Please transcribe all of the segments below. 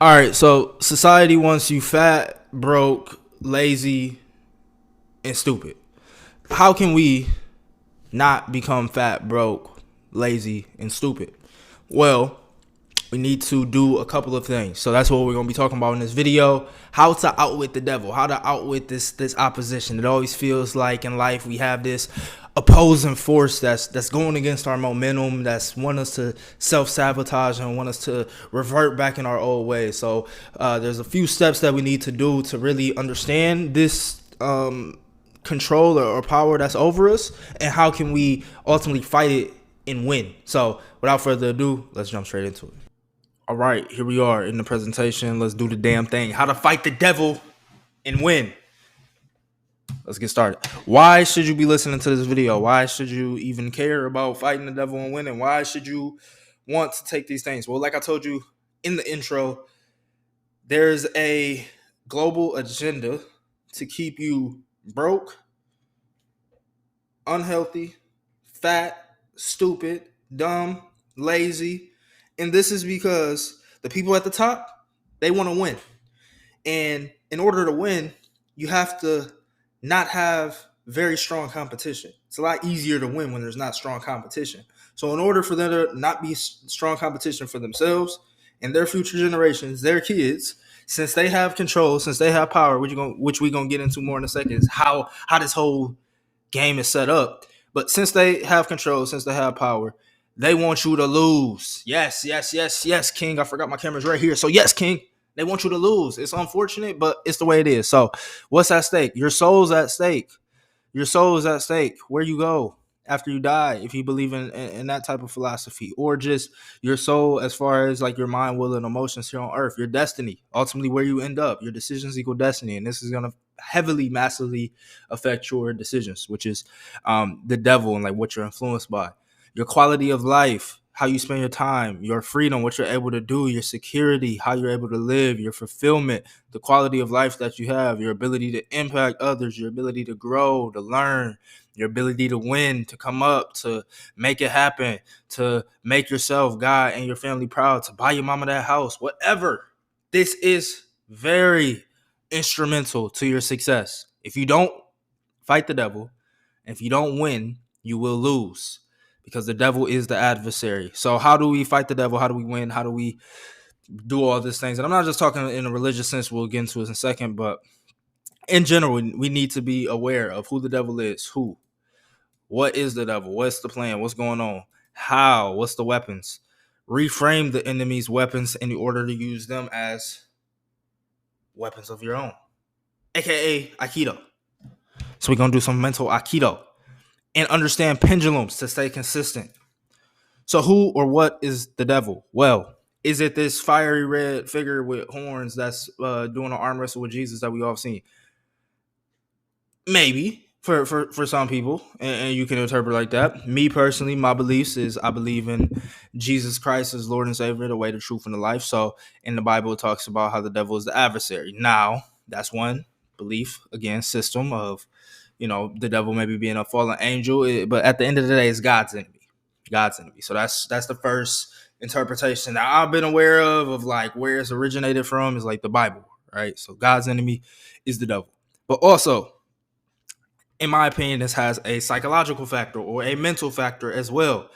All right, so society wants you fat, broke, lazy, and stupid. How can we not become fat, broke, lazy, and stupid? Well, we need to do a couple of things. So that's what we're gonna be talking about in this video. How to outwit the devil, how to outwit this opposition. It always feels like in life we have this opposing force that's going against our momentum, that's want us to self-sabotage and want us to revert back in our old ways. So there's a few steps that we need to do to really understand this control or power that's over us, and how can we ultimately fight it and win. So without further ado, let's jump straight into it. All right, here we are in the presentation. Let's do the damn thing. How to fight the devil and win. Let's get started. Why should you be listening to this video? Why should you even care about fighting the devil and winning? Why should you want to take these things? Well, like I told you in the intro, there's a global agenda to keep you broke, unhealthy, fat, stupid, dumb, lazy. And this is because the people at the top, they want to win. And in order to win, you have to not have very strong competition. It's a lot easier to win when there's not strong competition. So in order for there to not be strong competition for themselves and their future generations, their kids, since they have control, since they have power, which we're gonna get into more in a second, is how this whole game is set up. But since they have control, since they have power, they want you to lose. Yes, yes, yes, yes, King. I forgot my camera's right here. So yes, King. They want you to lose. It's unfortunate, but it's the way it is. So what's at stake? Your soul's at stake. Your soul is at stake. Where you go after you die, if you believe in that type of philosophy, or just your soul as far as like your mind, will, and emotions here on earth, your destiny, ultimately where you end up. Your decisions equal destiny. And this is going to heavily, massively affect your decisions, which is the devil and like what you're influenced by. Your quality of life, how you spend your time, your freedom, what you're able to do, your security, how you're able to live, your fulfillment, the quality of life that you have, your ability to impact others, your ability to grow, to learn, your ability to win, to come up, to make it happen, to make yourself, God, and your family proud, to buy your mama that house, whatever. This is very instrumental to your success. If you don't fight the devil, if you don't win, you will lose, because the devil is the adversary. So how do we fight the devil? How do we win? How do we do all these things? And I'm not just talking in a religious sense. We'll get into it in a second. But in general, we need to be aware of who the devil is. What is the devil? What's the plan? What's going on? How? What's the weapons? Reframe the enemy's weapons in order to use them as weapons of your own, aka Aikido. So we're going to do some mental Aikido and understand pendulums to stay consistent. So who or what is the devil? Well, is it this fiery red figure with horns that's doing an arm wrestle with Jesus that we all seen? Maybe for some people, and you can interpret like that. Me personally, my beliefs is I believe in Jesus Christ as Lord and Savior, the way, the truth, and the life. So in the Bible, it talks about how the devil is the adversary. Now, that's one belief, again, system of, the devil maybe being a fallen angel, but at the end of the day, it's God's enemy. God's enemy. So that's the first interpretation that I've been aware of like where it's originated from is like the Bible, right? So God's enemy is the devil. But also, in my opinion, this has a psychological factor or a mental factor as well.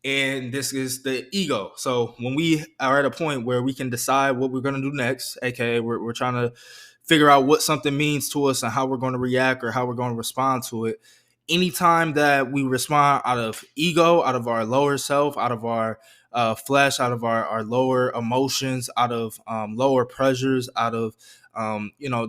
And this is the ego. So when we are at a point where we can decide what we're going to do next, aka we're trying to figure out what something means to us and how we're going to react or how we're going to respond to it. Anytime that we respond out of ego, out of our lower self, out of our flesh, out of our lower emotions, out of lower pressures, out of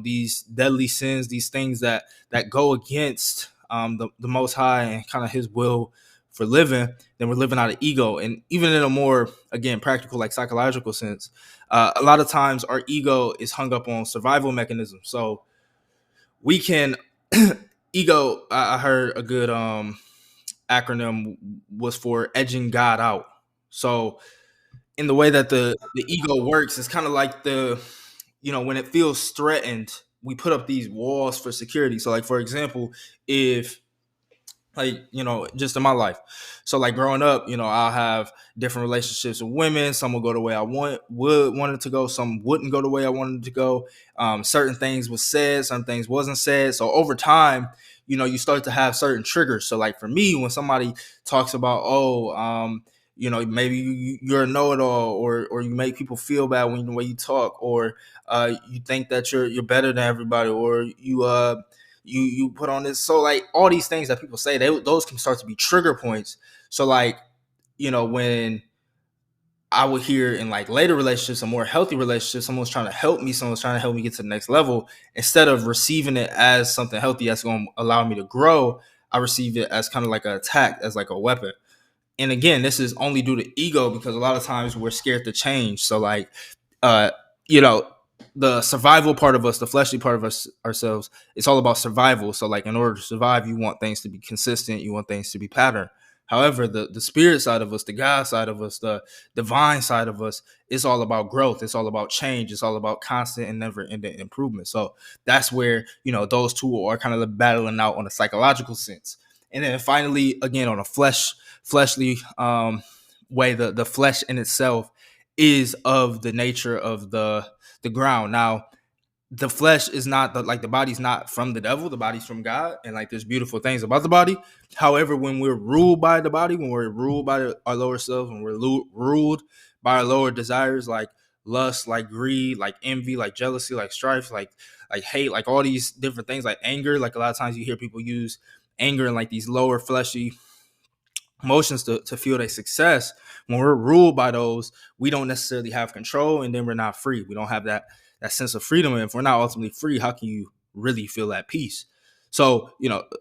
these deadly sins, these things that go against the Most High and kind of His will for living, then we're living out of ego. And even in a more, again, practical, like psychological sense, a lot of times our ego is hung up on survival mechanisms. So we can ego. I heard a good acronym was for edging God out. So in the way that the ego works, it's kind of like when it feels threatened, we put up these walls for security. So like, for example, if like, just in my life. So like growing up, I'll have different relationships with women. Some will go the way I wanted to go, some wouldn't go the way I wanted to go. Certain things was said, some things wasn't said. So over time, you start to have certain triggers. So like for me, when somebody talks about, maybe you're a know-it-all, or you make people feel bad when the way you talk, or you think that you're better than everybody, or you put on this. So like all these things that people say, those can start to be trigger points. So like, when I would hear in like later relationships, a more healthy relationship, someone's trying to help me, someone's trying to help me get to the next level, instead of receiving it as something healthy that's going to allow me to grow, I receive it as kind of like an attack, as like a weapon. And again, this is only due to ego, because a lot of times we're scared to change. So like, uh, you know, the survival part of us, the fleshly part of us ourselves, it's all about survival. So like, in order to survive, you want things to be consistent, you want things to be patterned. However, the spirit side of us, the God side of us, the divine side of us, it's all about growth. It's all about change. It's all about constant and never ending improvement. So that's where, those two are kind of battling out on a psychological sense. And then finally, again, on a fleshly way, the flesh in itself is of the nature of the ground. Now, the flesh is not the body's not from the devil, the body's from God, and like there's beautiful things about the body. However, when we're ruled by the body, when we're ruled by our lower selves, when we're ruled by our lower desires, like lust, like greed, like envy, like jealousy, like strife, like hate, like all these different things, like anger. Like a lot of times you hear people use anger and like these lower fleshy emotions to fuel their success. When we're ruled by those, we don't necessarily have control, and then we're not free. We don't have that sense of freedom. And if we're not ultimately free, how can you really feel at peace? So,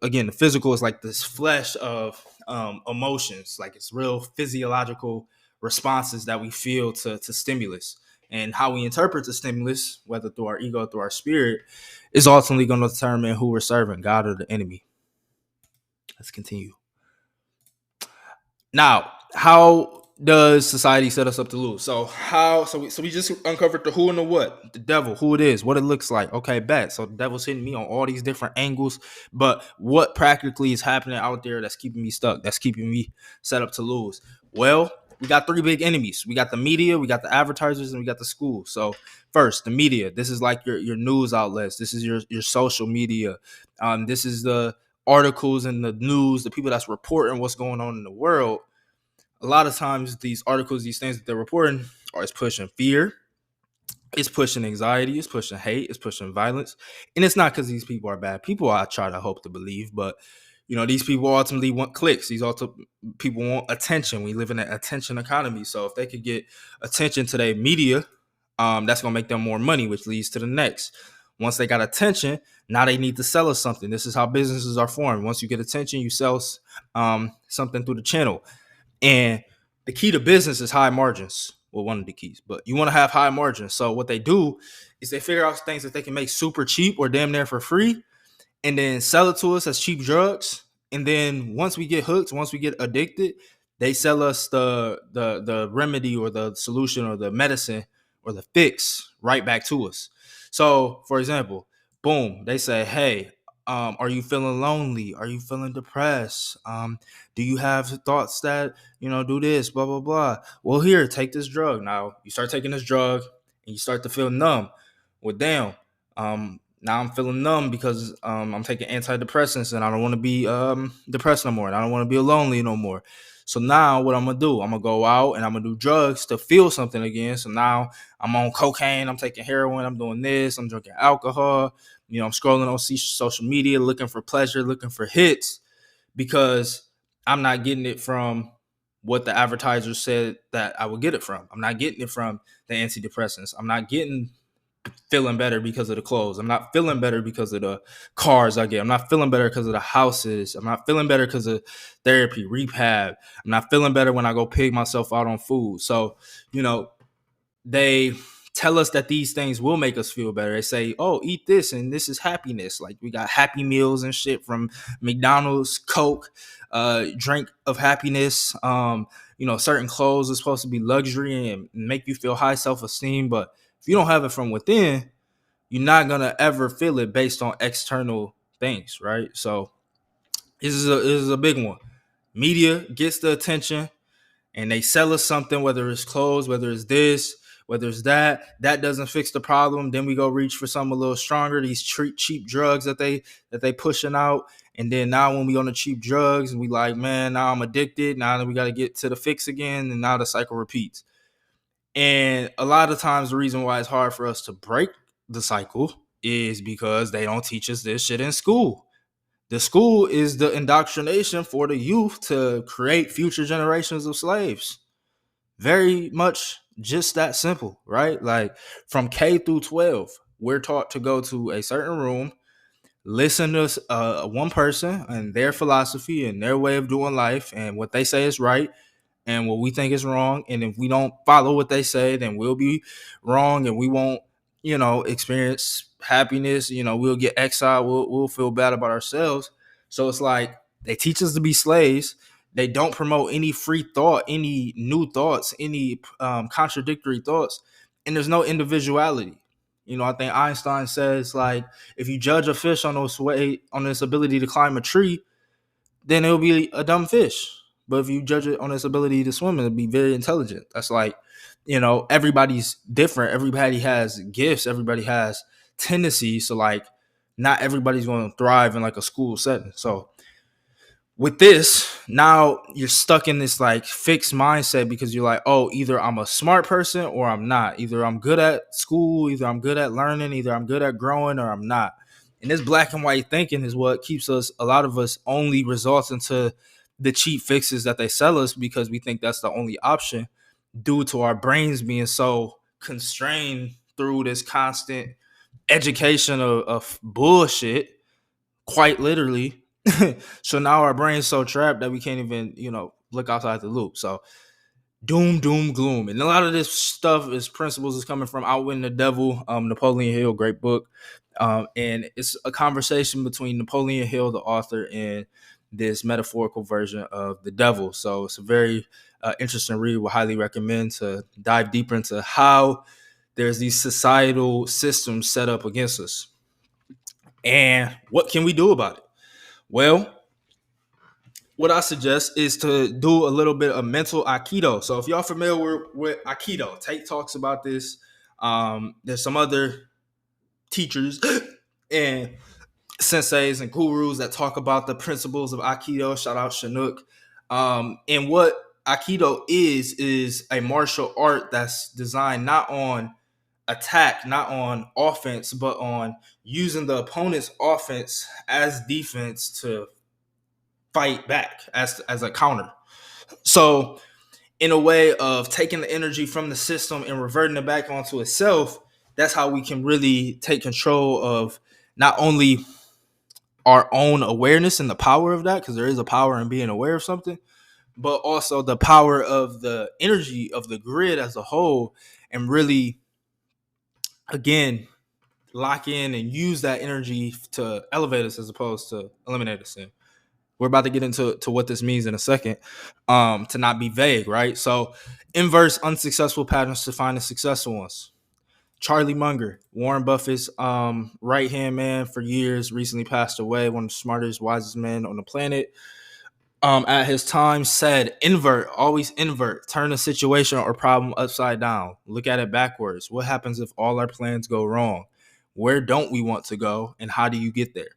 again, the physical is like this flesh of emotions, like it's real physiological responses that we feel to stimulus. And how we interpret the stimulus, whether through our ego or through our spirit, is ultimately going to determine who we're serving, God or the enemy. Let's continue. Now, how does society set us up to lose? So we just uncovered the who and the what, the devil, who it is, what it looks like. Okay, bet. So the devil's hitting me on all these different angles, but what practically is happening out there that's keeping me stuck, that's keeping me set up to lose? Well, we got three big enemies. We got the media, we got the advertisers, and we got the school. So first, the media. This is like your news outlets. This is your social media. This is the articles and the news, the people that's reporting what's going on in the world. A lot of times these articles, these things that they're reporting are pushing fear, it's pushing anxiety, it's pushing hate, it's pushing violence. And it's not because these people are bad people, I try to hope to believe, but these people ultimately want clicks. These people want attention. We live in an attention economy. So if they could get attention to their media, that's gonna make them more money, which leads to the next. Once they got attention, now they need to sell us something. This is how businesses are formed. Once you get attention, you sell something through the channel. And the key to business is high margins. Well, one of the keys, but you want to have high margins. So what they do is they figure out things that they can make super cheap or damn near for free, and then sell it to us as cheap drugs. And then once we get hooked, once we get addicted, they sell us the remedy or the solution or the medicine or the fix right back to us. So, for example, boom, they say, "Hey, are you feeling lonely? Are you feeling depressed? Do you have thoughts that do this? Blah blah blah. Well, here, take this drug." Now you start taking this drug, and you start to feel numb. Well, damn. Now I'm feeling numb because I'm taking antidepressants, and I don't want to be depressed no more, and I don't want to be lonely no more. So now what I'm gonna do? I'm gonna go out and I'm gonna do drugs to feel something again. So now I'm on cocaine, I'm taking heroin, I'm doing this, I'm drinking alcohol. I'm scrolling on social media, looking for pleasure, looking for hits, because I'm not getting it from what the advertisers said that I would get it from. I'm not getting it from the antidepressants. I'm not getting feeling better because of the clothes. I'm not feeling better because of the cars I get. I'm not feeling better because of the houses. I'm not feeling better because of therapy, rehab. I'm not feeling better when I go pig myself out on food. So, they tell us that these things will make us feel better. They say, "Oh, eat this and this is happiness." Like we got Happy Meals and shit from McDonald's, Coke, drink of happiness. Certain clothes are supposed to be luxury and make you feel high self-esteem, but if you don't have it from within, you're not gonna ever feel it based on external things, right? So This is a big one. Media gets the attention and they sell us something, whether it's clothes, whether it's this, whether it's that. That doesn't fix the problem. Then we go reach for something a little stronger. These cheap drugs that they pushing out, and then now when we on the cheap drugs, and we like, man, now I'm addicted. Now that we got to get to the fix again, and now the cycle repeats. And a lot of times, the reason why it's hard for us to break the cycle is because they don't teach us this shit in school. The school is the indoctrination for the youth to create future generations of slaves. Very much just that simple, right? Like from K through 12, we're taught to go to a certain room, listen to one person and their philosophy and their way of doing life and what they say is right and what we think is wrong. And if we don't follow what they say, then we'll be wrong and we won't, experience happiness. We'll get exiled. We'll feel bad about ourselves. So it's like they teach us to be slaves. They don't promote any free thought, any new thoughts, any contradictory thoughts. And there's no individuality. I think Einstein says, like, if you judge a fish on its ability to climb a tree, then it'll be a dumb fish. But if you judge it on its ability to swim, it'll be very intelligent. That's like, everybody's different. Everybody has gifts. Everybody has tendencies. So like, not everybody's going to thrive in like a school setting. So with this, now you're stuck in this like fixed mindset because you're like, oh, either I'm a smart person or I'm not. Either I'm good at school, either I'm good at learning, either I'm good at growing or I'm not. And this black and white thinking is what keeps a lot of us only results into the cheap fixes that they sell us because we think that's the only option due to our brains being so constrained through this constant education of bullshit, quite literally. So now our brain's so trapped that we can't even, look outside the loop. So doom, gloom. And a lot of this stuff is principles is coming from Outwitting the Devil, Napoleon Hill, great book. And it's a conversation between Napoleon Hill, the author, and this metaphorical version of the devil. So it's a very interesting read. Would highly recommend to dive deeper into how there's these societal systems set up against us. And what can we do about it? Well, what I suggest is to do a little bit of mental aikido. So if y'all familiar with aikido, Tate talks about this. There's some other teachers and senseis and gurus that talk about the principles of aikido. Shout out Chinook. And what aikido is a martial art that's designed not on attack, not on offense, but on using the opponent's offense as defense to fight back as a counter. So in a way of taking the energy from the system and reverting it back onto itself, that's how we can really take control of not only our own awareness and the power of that, because there is a power in being aware of something, but also the power of the energy of the grid as a whole, and really, again, lock in and use that energy to elevate us as opposed to eliminate us. And we're about to get into what this means in a second, to not be vague, right? So inverse unsuccessful patterns to find the successful ones. Charlie Munger, Warren Buffett's right-hand man for years, recently passed away, one of the smartest, wisest men on the planet. At his time said, always invert, turn a situation or problem upside down. Look at it backwards. What happens if all our plans go wrong? Where don't we want to go? And how do you get there?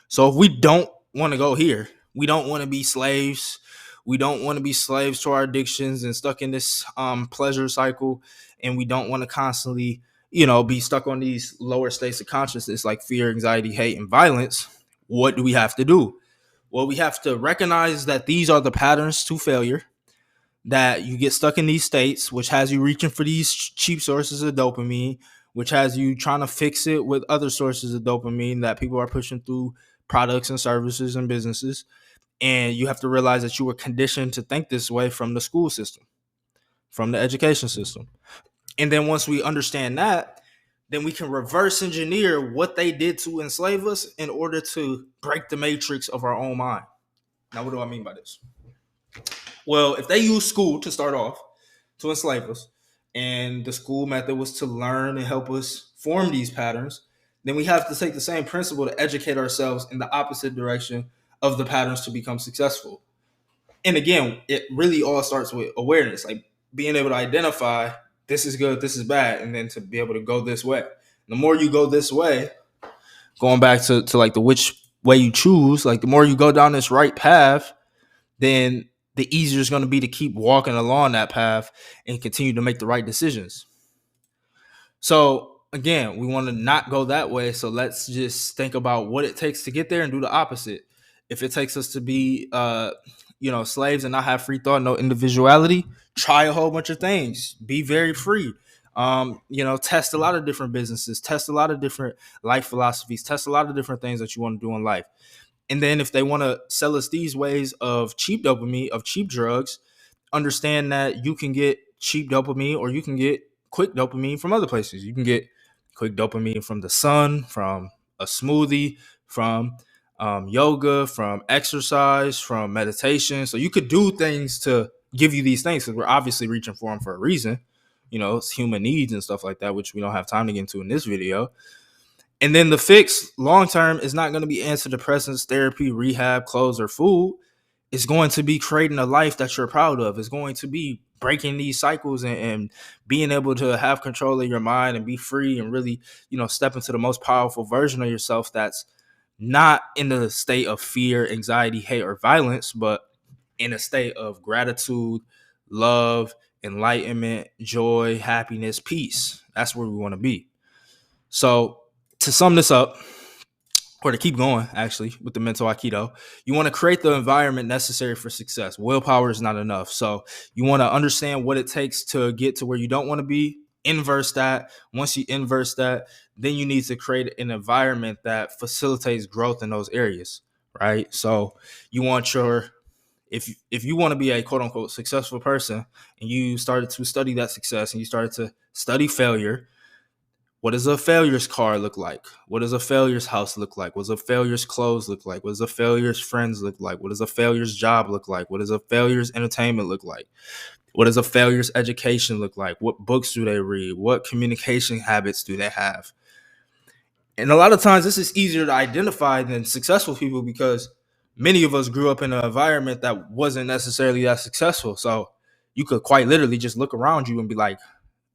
So if we don't want to go here, we don't want to be slaves. We don't want to be slaves to our addictions and stuck in this pleasure cycle. And we don't want to constantly, be stuck on these lower states of consciousness like fear, anxiety, hate, and violence. What do we have to do? Well, we have to recognize that these are the patterns to failure, that you get stuck in these states, which has you reaching for these cheap sources of dopamine, which has you trying to fix it with other sources of dopamine that people are pushing through products and services and businesses. And you have to realize that you were conditioned to think this way from the school system, from the education system. And then once we understand that, then we can reverse engineer what they did to enslave us in order to break the matrix of our own mind. Now, what do I mean by this? Well, if they use school to start off to enslave us, and the school method was to learn and help us form these patterns, then we have to take the same principle to educate ourselves in the opposite direction of the patterns to become successful. And again, it really all starts with awareness, like being able to identify this is good, this is bad, and then to be able to go this way. The more you go this way, going back to like the which way you choose, like the more you go down this right path, then the easier it's going to be to keep walking along that path and continue to make the right decisions. So again, we want to not go that way. So let's just think about what it takes to get there and do the opposite. If it takes us to be, slaves and not have free thought, no individuality, try a whole bunch of things. Be very free. Test a lot of different businesses, test a lot of different life philosophies, test a lot of different things that you want to do in life. And then if they want to sell us these ways of cheap dopamine, of cheap drugs, understand that you can get cheap dopamine or you can get quick dopamine from other places. You can get quick dopamine from the sun, from a smoothie, from yoga, from exercise, from meditation. So you could do things to give you these things because we're obviously reaching for them for a reason. It's human needs and stuff like that, which we don't have time to get into in this video. And then the fix long term is not going to be antidepressants, therapy, rehab, clothes, or food. It's going to be creating a life that you're proud of. It's going to be breaking these cycles and being able to have control of your mind and be free and really, step into the most powerful version of yourself that's not in the state of fear, anxiety, hate, or violence, but in a state of gratitude, love, enlightenment, joy, happiness, peace. That's where we want to be. So to sum this up, or to keep going, actually, with the mental Aikido, you want to create the environment necessary for success. Willpower is not enough. So you want to understand what it takes to get to where you don't want to be, inverse that. Once you inverse that, then you need to create an environment that facilitates growth in those areas, right? So you want if you want to be a quote unquote successful person and you started to study that success and you started to study failure, what does a failure's car look like? What does a failure's house look like? What does a failure's clothes look like? What does a failure's friends look like? What does a failure's job look like? What does a failure's entertainment look like? What does a failure's education look like? What books do they read? What communication habits do they have? And a lot of times this is easier to identify than successful people because many of us grew up in an environment that wasn't necessarily that successful. So you could quite literally just look around you and be like,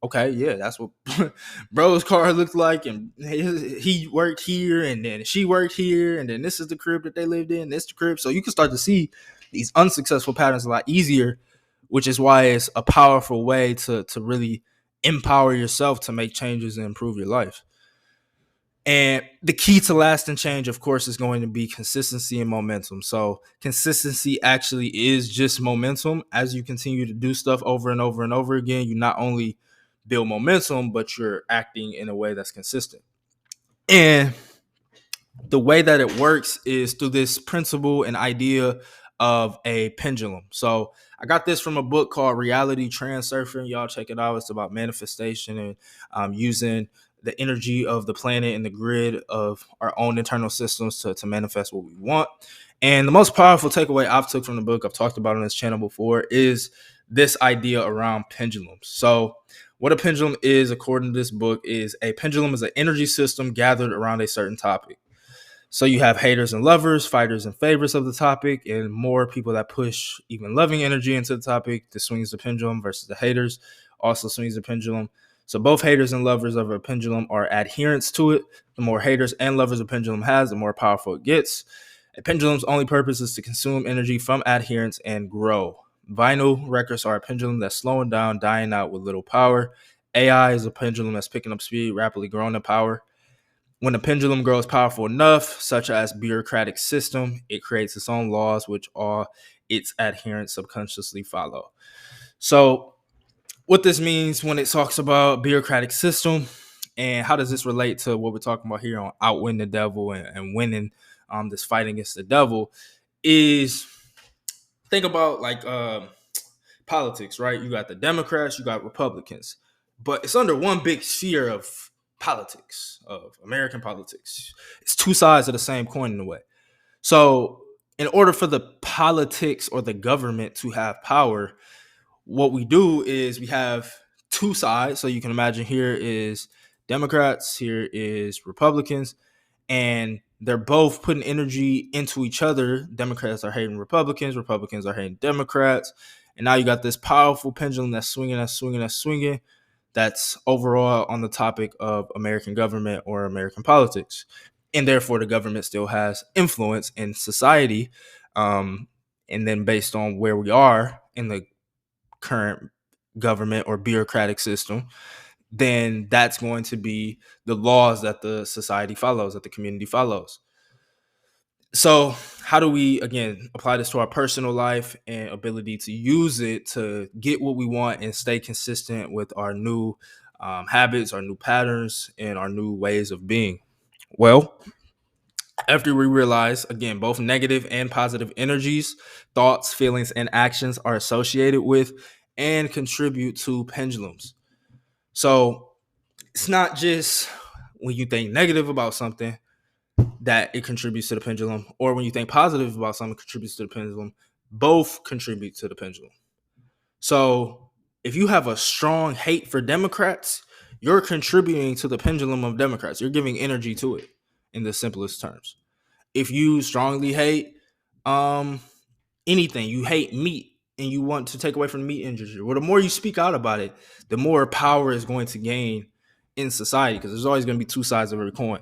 okay, yeah, that's what bro's car looked like, and he worked here, and then she worked here, and then this is the crib that they lived in, this the crib. So you can start to see these unsuccessful patterns a lot easier, which is why it's a powerful way to really empower yourself to make changes and improve your life. And the key to lasting change, of course, is going to be consistency and momentum. So consistency actually is just momentum. As you continue to do stuff over and over and over again, you not only build momentum, but you're acting in a way that's consistent. And the way that it works is through this principle and idea of a pendulum. So I got this from a book called Reality Transurfing. Y'all check it out. It's about manifestation and using the energy of the planet and the grid of our own internal systems to manifest what we want. And the most powerful takeaway I've took from the book, I've talked about on this channel before, is this idea around pendulums. So what a pendulum is, according to this book, is a pendulum is an energy system gathered around a certain topic. So you have haters and lovers, fighters and favorites of the topic, and more people that push even loving energy into the topic. This swings the pendulum versus the haters also swings the pendulum. So both haters and lovers of a pendulum are adherents to it. The more haters and lovers a pendulum has, the more powerful it gets. A pendulum's only purpose is to consume energy from adherents and grow. Vinyl records are a pendulum that's slowing down, dying out with little power. AI is a pendulum that's picking up speed, rapidly growing in power. When a pendulum grows powerful enough, such as bureaucratic system, it creates its own laws, which all its adherents subconsciously follow. So what this means when it talks about bureaucratic system and how does this relate to what we're talking about here on outwin the devil and winning this fight against the devil is think about like politics, right? You got the Democrats, you got Republicans, but it's under one big sphere of politics, of American politics. It's two sides of the same coin in a way. So in order for the politics or the government to have power, what we do is we have two sides. So you can imagine here is Democrats, here is Republicans, and they're both putting energy into each other. Democrats are hating Republicans, Republicans are hating Democrats, and now you got this powerful pendulum that's swinging, that's overall on the topic of American government or American politics. And therefore, the government still has influence in society. And then, based on where we are in the current government or bureaucratic system, then that's going to be the laws that the society follows, that the community follows. So, how do we, again, apply this to our personal life and ability to use it to get what we want and stay consistent with our new habits, our new patterns, and our new ways of being? Well, after we realize, again, both negative and positive energies, thoughts, feelings, and actions are associated with and contribute to pendulums. So, it's not just when you think negative about something that it contributes to the pendulum, or when you think positive about something, it contributes to the pendulum. Both contribute to the pendulum. So if you have a strong hate for Democrats, you're contributing to the pendulum of Democrats. You're giving energy to it in the simplest terms. If you strongly hate anything, you hate meat and you want to take away from the meat industry, well, the more you speak out about it, the more power is going to gain in society, because there's always going to be two sides of every coin.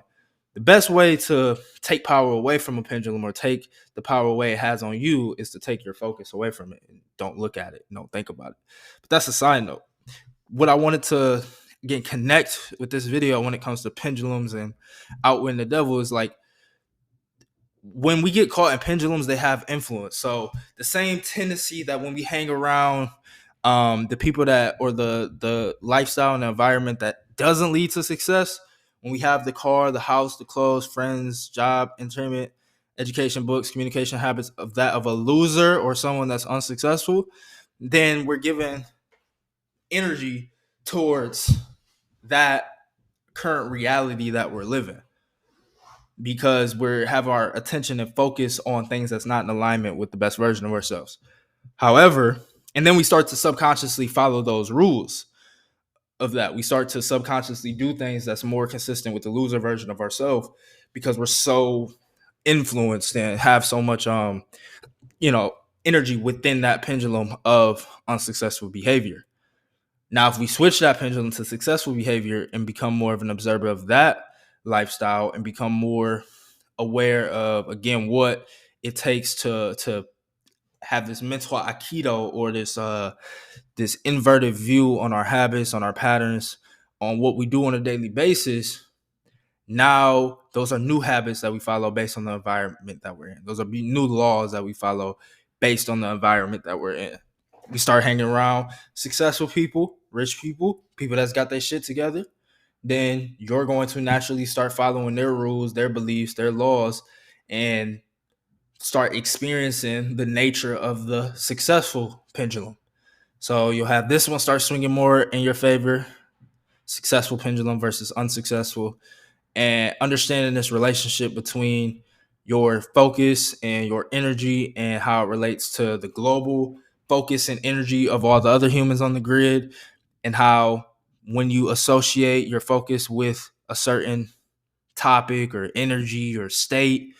The best way to take power away from a pendulum, or take the power away it has on you, is to take your focus away from it and don't look at it, don't think about it. But that's a side note. What I wanted to, again, connect with this video when it comes to pendulums and outwitting the devil is like, when we get caught in pendulums, they have influence. So the same tendency that when we hang around the people that, or the lifestyle and the environment that doesn't lead to success, when we have the car, the house, the clothes, friends, job, entertainment, education, books, communication habits of that of a loser or someone that's unsuccessful, then we're giving energy towards that current reality that we're living, because we have our attention and focus on things that's not in alignment with the best version of ourselves. However, and then we start to subconsciously follow those rules of that. We start to subconsciously do things that's more consistent with the loser version of ourselves, because we're so influenced and have so much energy within that pendulum of unsuccessful behavior. Now, if we switch that pendulum to successful behavior and become more of an observer of that lifestyle and become more aware of, again, what it takes to have this mental aikido, or this inverted view on our habits, on our patterns, on what we do on a daily basis, now those are new habits that we follow based on the environment that we're in. Those are new laws that we follow based on the environment that we're in. We start hanging around successful people, rich people, people that's got their shit together, then you're going to naturally start following their rules, their beliefs, their laws, and start experiencing the nature of the successful pendulum. So you'll have this one start swinging more in your favor, successful pendulum versus unsuccessful, and understanding this relationship between your focus and your energy and how it relates to the global focus and energy of all the other humans on the grid, and how when you associate your focus with a certain topic or energy or state,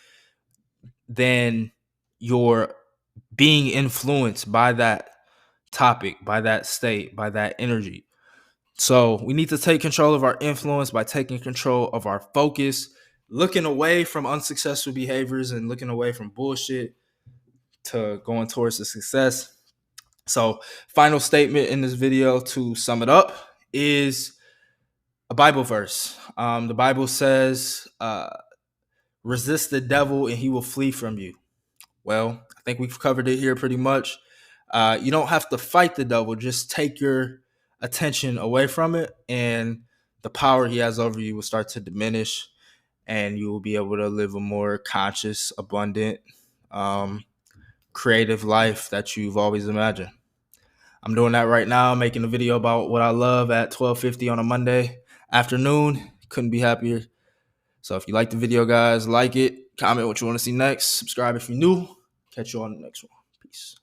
then you're being influenced by that topic, by that state, by that energy. So we need to take control of our influence by taking control of our focus, looking away from unsuccessful behaviors and looking away from bullshit to going towards the success. So final statement in this video, to sum it up, is a Bible verse. The Bible says, resist the devil and he will flee from you. Well, I think we've covered it here pretty much. You don't have to fight the devil. Just take your attention away from it, and the power he has over you will start to diminish, and you will be able to live a more conscious, abundant, creative life that you've always imagined. I'm doing that right now, making a video about what I love at 12:50 on a Monday afternoon. Couldn't be happier. So if you like the video, guys, like it, comment what you want to see next, subscribe if you're new. Catch you on the next one. Peace.